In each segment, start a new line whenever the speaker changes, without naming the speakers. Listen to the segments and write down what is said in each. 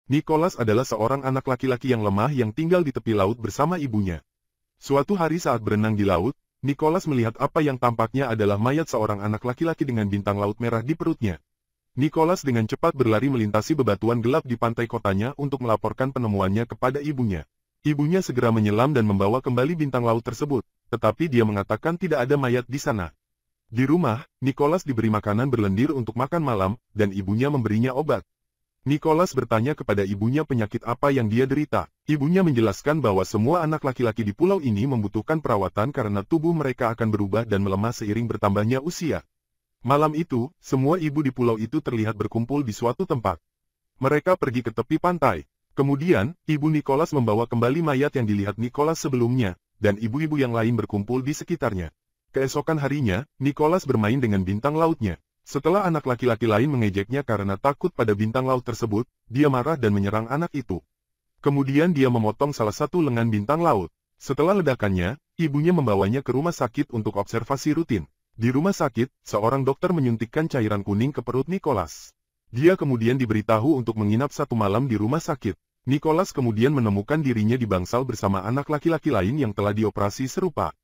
Nicholas adalah seorang anak laki-laki yang lemah yang tinggal di tepi laut bersama ibunya. Suatu hari saat berenang di laut, Nicholas melihat apa yang tampaknya adalah mayat seorang anak laki-laki dengan bintang laut merah di perutnya. Nicholas dengan cepat berlari melintasi bebatuan gelap di pantai kotanya untuk melaporkan penemuannya kepada ibunya. Ibunya segera menyelam dan membawa kembali bintang laut tersebut, tetapi dia mengatakan tidak ada mayat di sana. Di rumah, Nicholas diberi makanan berlendir untuk makan malam, dan ibunya memberinya obat. Nicholas bertanya kepada ibunya penyakit apa yang dia derita. Ibunya menjelaskan bahwa semua anak laki-laki di pulau ini membutuhkan perawatan karena tubuh mereka akan berubah dan melemah seiring bertambahnya usia. Malam itu, semua ibu di pulau itu terlihat berkumpul di suatu tempat. Mereka pergi ke tepi pantai. Kemudian, ibu Nicholas membawa kembali mayat yang dilihat Nicholas sebelumnya, dan ibu-ibu yang lain berkumpul di sekitarnya. Keesokan harinya, Nicholas bermain dengan bintang lautnya. Setelah anak laki-laki lain mengejeknya karena takut pada bintang laut tersebut, dia marah dan menyerang anak itu. Kemudian dia memotong salah satu lengan bintang laut. Setelah ledakannya, ibunya membawanya ke rumah sakit untuk observasi rutin. Di rumah sakit, seorang dokter menyuntikkan cairan kuning ke perut Nicholas. Dia kemudian diberitahu untuk menginap 1 malam di rumah sakit. Nicholas kemudian menemukan dirinya di bangsal bersama anak laki-laki lain yang telah dioperasi serupa.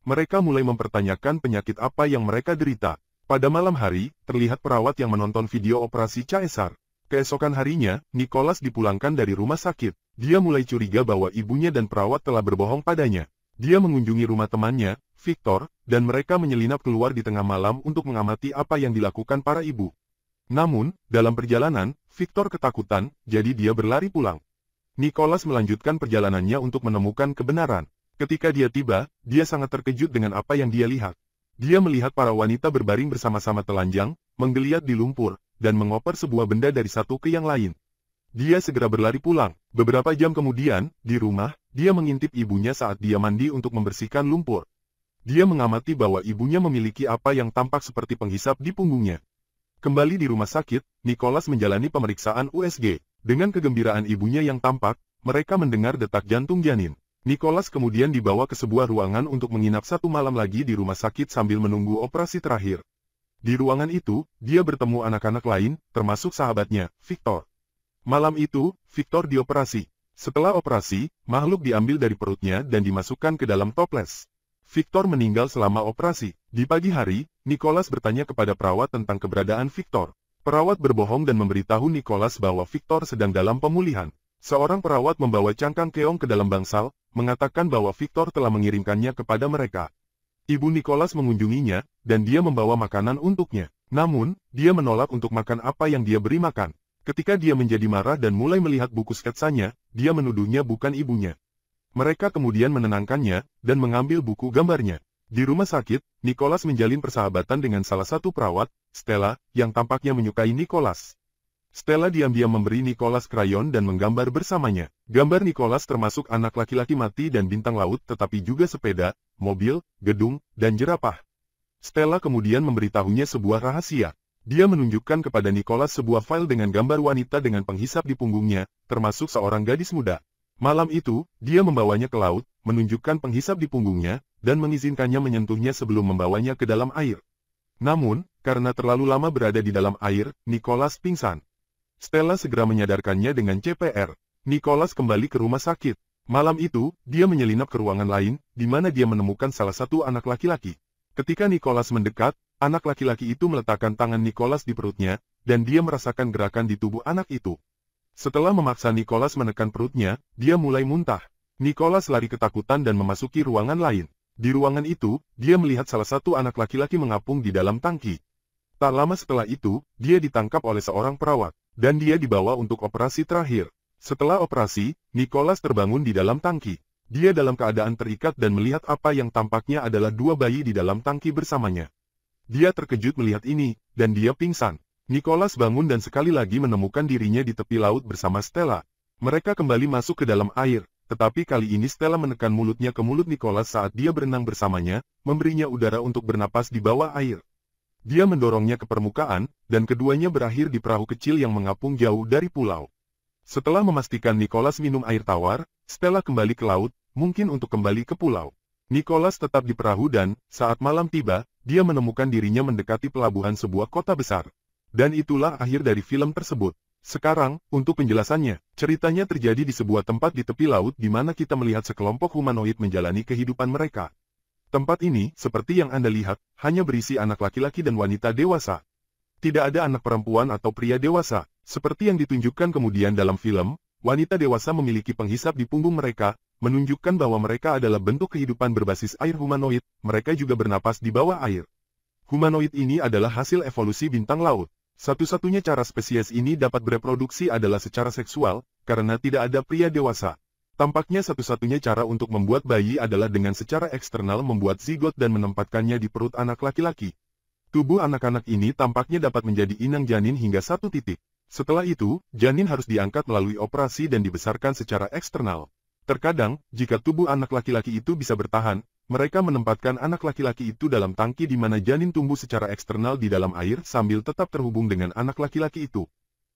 Mereka mulai mempertanyakan penyakit apa yang mereka derita. Pada malam hari, terlihat perawat yang menonton video operasi caesar. Keesokan harinya, Nicholas dipulangkan dari rumah sakit. Dia mulai curiga bahwa ibunya dan perawat telah berbohong padanya. Dia mengunjungi rumah temannya, Victor, dan mereka menyelinap keluar di tengah malam untuk mengamati apa yang dilakukan para ibu. Namun, dalam perjalanan, Victor ketakutan, jadi dia berlari pulang. Nicholas melanjutkan perjalanannya untuk menemukan kebenaran. Ketika dia tiba, dia sangat terkejut dengan apa yang dia lihat. Dia melihat para wanita berbaring bersama-sama telanjang, menggeliat di lumpur, dan mengoper sebuah benda dari satu ke yang lain. Dia segera berlari pulang. Beberapa jam kemudian, di rumah, dia mengintip ibunya saat dia mandi untuk membersihkan lumpur. Dia mengamati bahwa ibunya memiliki apa yang tampak seperti penghisap di punggungnya. Kembali di rumah sakit, Nicholas menjalani pemeriksaan USG. Dengan kegembiraan ibunya yang tampak, mereka mendengar detak jantung janin. Nicholas kemudian dibawa ke sebuah ruangan untuk menginap 1 malam lagi di rumah sakit sambil menunggu operasi terakhir. Di ruangan itu, dia bertemu anak-anak lain, termasuk sahabatnya, Victor. Malam itu, Victor dioperasi. Setelah operasi, makhluk diambil dari perutnya dan dimasukkan ke dalam toples. Victor meninggal selama operasi. Di pagi hari, Nicholas bertanya kepada perawat tentang keberadaan Victor. Perawat berbohong dan memberitahu Nicholas bahwa Victor sedang dalam pemulihan. Seorang perawat membawa cangkang keong ke dalam bangsal, mengatakan bahwa Victor telah mengirimkannya kepada mereka. Ibu Nicholas mengunjunginya, dan dia membawa makanan untuknya. Namun, dia menolak untuk makan apa yang dia beri makan. Ketika dia menjadi marah dan mulai melihat buku sketsanya, dia menuduhnya bukan ibunya. Mereka kemudian menenangkannya, dan mengambil buku gambarnya. Di rumah sakit, Nicholas menjalin persahabatan dengan salah satu perawat, Stella, yang tampaknya menyukai Nicholas. Stella diam-diam memberi Nicholas krayon dan menggambar bersamanya. Gambar Nicholas termasuk anak laki-laki mati dan bintang laut tetapi juga sepeda, mobil, gedung, dan jerapah. Stella kemudian memberitahunya sebuah rahasia. Dia menunjukkan kepada Nicholas sebuah file dengan gambar wanita dengan penghisap di punggungnya, termasuk seorang gadis muda. Malam itu, dia membawanya ke laut, menunjukkan penghisap di punggungnya, dan mengizinkannya menyentuhnya sebelum membawanya ke dalam air. Namun, karena terlalu lama berada di dalam air, Nicholas pingsan. Stella segera menyadarkannya dengan CPR. Nicholas kembali ke rumah sakit. Malam itu, dia menyelinap ke ruangan lain, di mana dia menemukan salah satu anak laki-laki. Ketika Nicholas mendekat, anak laki-laki itu meletakkan tangan Nicholas di perutnya, dan dia merasakan gerakan di tubuh anak itu. Setelah memaksa Nicholas menekan perutnya, dia mulai muntah. Nicholas lari ketakutan dan memasuki ruangan lain. Di ruangan itu, dia melihat salah satu anak laki-laki mengapung di dalam tangki. Tak lama setelah itu, dia ditangkap oleh seorang perawat. Dan dia dibawa untuk operasi terakhir. Setelah operasi, Nicholas terbangun di dalam tangki. Dia dalam keadaan terikat dan melihat apa yang tampaknya adalah 2 bayi di dalam tangki bersamanya. Dia terkejut melihat ini, dan dia pingsan. Nicholas bangun dan sekali lagi menemukan dirinya di tepi laut bersama Stella. Mereka kembali masuk ke dalam air, tetapi kali ini Stella menekan mulutnya ke mulut Nicholas saat dia berenang bersamanya, memberinya udara untuk bernapas di bawah air. Dia mendorongnya ke permukaan, dan keduanya berakhir di perahu kecil yang mengapung jauh dari pulau. Setelah memastikan Nicholas minum air tawar, Stella kembali ke laut, mungkin untuk kembali ke pulau. Nicholas tetap di perahu dan, saat malam tiba, dia menemukan dirinya mendekati pelabuhan sebuah kota besar. Dan itulah akhir dari film tersebut. Sekarang, untuk penjelasannya, ceritanya terjadi di sebuah tempat di tepi laut di mana kita melihat sekelompok humanoid menjalani kehidupan mereka. Tempat ini, seperti yang Anda lihat, hanya berisi anak laki-laki dan wanita dewasa. Tidak ada anak perempuan atau pria dewasa. Seperti yang ditunjukkan kemudian dalam film, wanita dewasa memiliki penghisap di punggung mereka, menunjukkan bahwa mereka adalah bentuk kehidupan berbasis air humanoid, mereka juga bernapas di bawah air. Humanoid ini adalah hasil evolusi bintang laut. Satu-satunya cara spesies ini dapat bereproduksi adalah secara seksual, karena tidak ada pria dewasa. Tampaknya satu-satunya cara untuk membuat bayi adalah dengan secara eksternal membuat zigot dan menempatkannya di perut anak laki-laki. Tubuh anak-anak ini tampaknya dapat menjadi inang janin hingga 1 titik. Setelah itu, janin harus diangkat melalui operasi dan dibesarkan secara eksternal. Terkadang, jika tubuh anak laki-laki itu bisa bertahan, mereka menempatkan anak laki-laki itu dalam tangki di mana janin tumbuh secara eksternal di dalam air sambil tetap terhubung dengan anak laki-laki itu.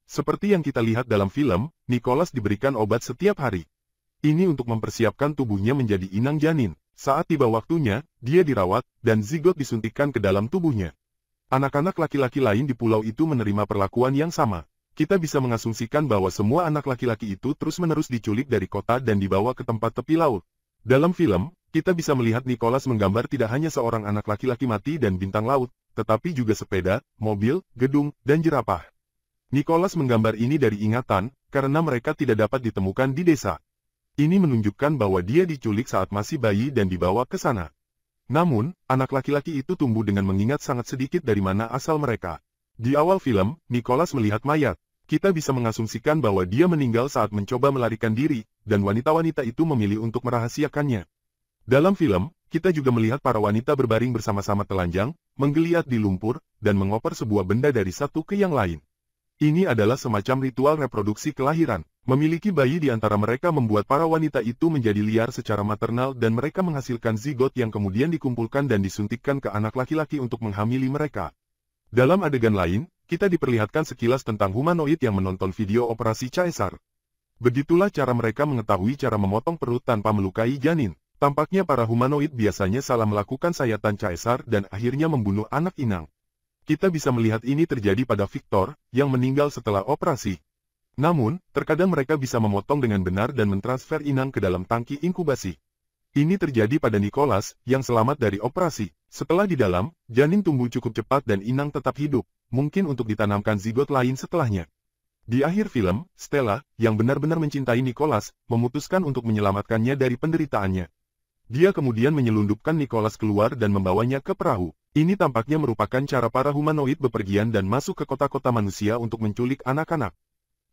Seperti yang kita lihat dalam film, Nicholas diberikan obat setiap hari. Ini untuk mempersiapkan tubuhnya menjadi inang janin. Saat tiba waktunya, dia dirawat, dan zigot disuntikkan ke dalam tubuhnya. Anak-anak laki-laki lain di pulau itu menerima perlakuan yang sama. Kita bisa mengasumsikan bahwa semua anak laki-laki itu terus-menerus diculik dari kota dan dibawa ke tempat tepi laut. Dalam film, kita bisa melihat Nicholas menggambar tidak hanya seorang anak laki-laki mati dan bintang laut, tetapi juga sepeda, mobil, gedung, dan jerapah. Nicholas menggambar ini dari ingatan, karena mereka tidak dapat ditemukan di desa. Ini menunjukkan bahwa dia diculik saat masih bayi dan dibawa ke sana. Namun, anak laki-laki itu tumbuh dengan mengingat sangat sedikit dari mana asal mereka. Di awal film, Nicholas melihat mayat. Kita bisa mengasumsikan bahwa dia meninggal saat mencoba melarikan diri, dan wanita-wanita itu memilih untuk merahasiakannya. Dalam film, kita juga melihat para wanita berbaring bersama-sama telanjang, menggeliat di lumpur, dan mengoper sebuah benda dari satu ke yang lain. Ini adalah semacam ritual reproduksi kelahiran. Memiliki bayi di antara mereka membuat para wanita itu menjadi liar secara maternal dan mereka menghasilkan zigot yang kemudian dikumpulkan dan disuntikkan ke anak laki-laki untuk menghamili mereka. Dalam adegan lain, kita diperlihatkan sekilas tentang humanoid yang menonton video operasi caesar. Begitulah cara mereka mengetahui cara memotong perut tanpa melukai janin. Tampaknya para humanoid biasanya salah melakukan sayatan caesar dan akhirnya membunuh anak inang. Kita bisa melihat ini terjadi pada Victor, yang meninggal setelah operasi. Namun, terkadang mereka bisa memotong dengan benar dan mentransfer inang ke dalam tangki inkubasi. Ini terjadi pada Nicholas, yang selamat dari operasi. Setelah di dalam, janin tumbuh cukup cepat dan inang tetap hidup, mungkin untuk ditanamkan zigot lain setelahnya. Di akhir film, Stella, yang benar-benar mencintai Nicholas, memutuskan untuk menyelamatkannya dari penderitaannya. Dia kemudian menyelundupkan Nicholas keluar dan membawanya ke perahu. Ini tampaknya merupakan cara para humanoid bepergian dan masuk ke kota-kota manusia untuk menculik anak-anak.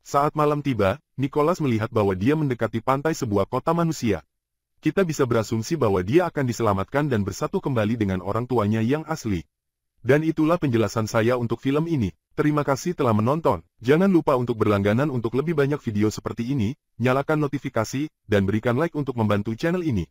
Saat malam tiba, Nicholas melihat bahwa dia mendekati pantai sebuah kota manusia. Kita bisa berasumsi bahwa dia akan diselamatkan dan bersatu kembali dengan orang tuanya yang asli. Dan itulah penjelasan saya untuk film ini. Terima kasih telah menonton. Jangan lupa untuk berlangganan untuk lebih banyak video seperti ini, nyalakan notifikasi, dan berikan like untuk membantu channel ini.